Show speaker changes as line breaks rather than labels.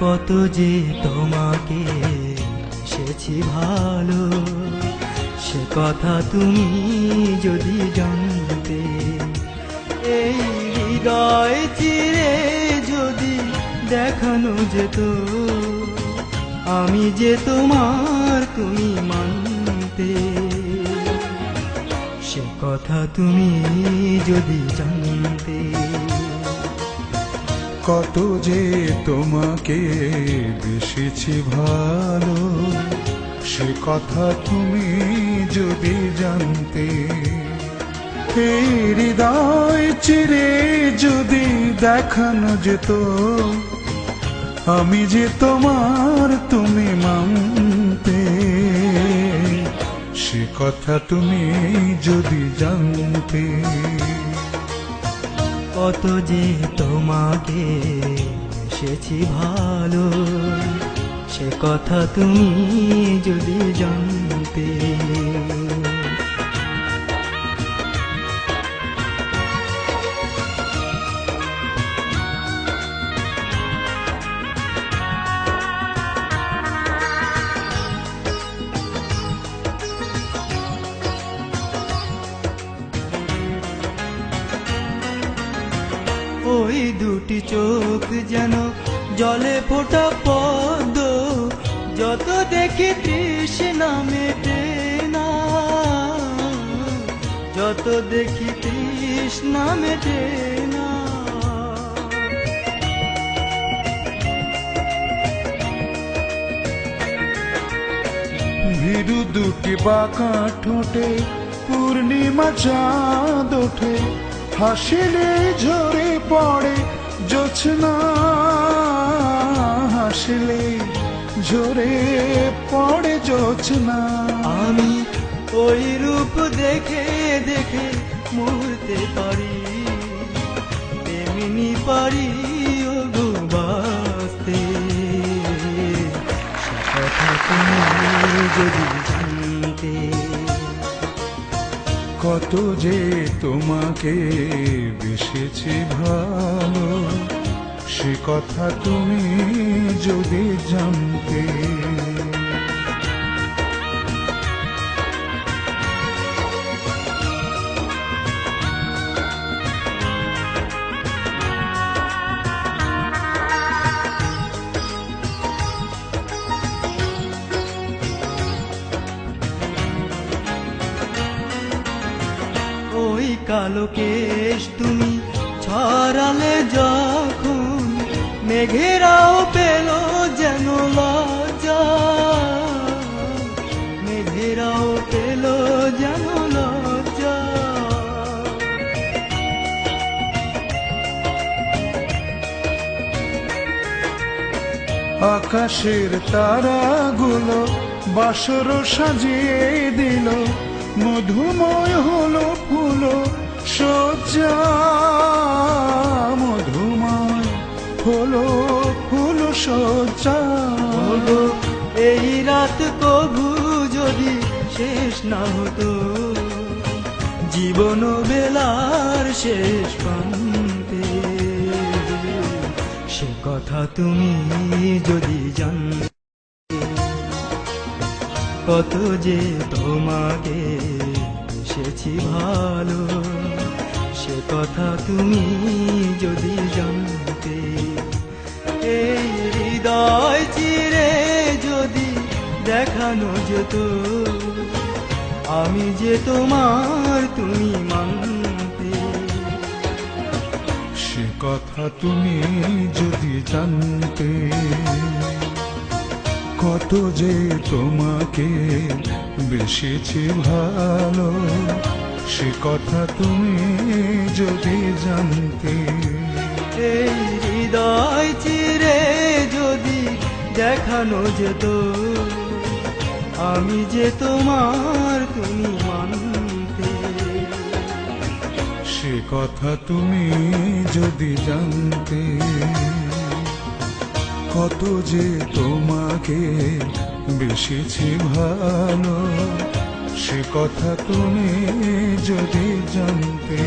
কত যে তোমাকে এসেছি ভালো, সে কথা তুমি যদি জানতে। এই হৃদয় চিরে যদি দেখানো যেত, আমি যে তোমার তুমি মানতে। সে কথা তুমি যদি জানতে।
কত যে তোমাকে বেসেছি ভালো, সে কথা তুমি যদি জানতে। এই হৃদয় চিরে যদি দেখানো যেত, আমি যে তোমার তুমি মানতে। সে কথা তুমি যদি জানতে।
কত যে তোমাকে এসেছি ভালো, সে কথা তুমি যদি জানতে। ওই দুটি চোখ যেন জলে ফোটা পদ্ম, যত দেখি তৃষ্ণা মেটে না, যত দেখি তৃষ্ণা মেটে না।
ভীরু দুটি বাঁকা ঠোঁটে পূর্ণিমা চাঁদ ওঠে, হাসিলে ঝরে পড়ে জোছনা, হাসিলে ঝরে পড়ে জোছনা।
আমি ওই রূপ দেখে দেখে মরতে পারি, তেমনি পারি ও গো বাঁচতে। সে কথা তুমি যদি জানতে।
কত যে তোমাকে বেসেছি ভালো, সে কথা তুমি যদি জানতে।
ওই কালো কেশ তুমি ছড়ালে যখন, মেঘেরাও পেল যেন লজ্জা, মেঘেরাও পেল যেন লজ্জা।
আকাশের তারাগুলো বাসর সাজিয়ে দিল, মধুময় হলো ফুল সজ্জা, মধুময় হলো ফুল সজ্জা।
হলো এই রাত কভু যদি শেষ না হতো, জীবন বেলার শেষ প্রান্তে। সে কথা তুমি যদি জানতে। কত যে তোমাকে এসেছি ভালো, সে কথা তুমি যদি জানতে। এই হৃদয় চিরে যদি দেখানো যেত, আমি যে তোমার তুমি মানতে।
সে কথা তুমি যদি জানতে। কত যে তোমাকে বেসেছি ভালো, সে কথা তুমি যদি জানতে।
এই হৃদয় চিরে যদি দেখানো যেত, আমি যে তোমার তুমি মানতে।
সে কথা তুমি যদি জানতে। কত যে তোমাকে বেসেছি ভালো, সে কথা তুমি যদি জানতে।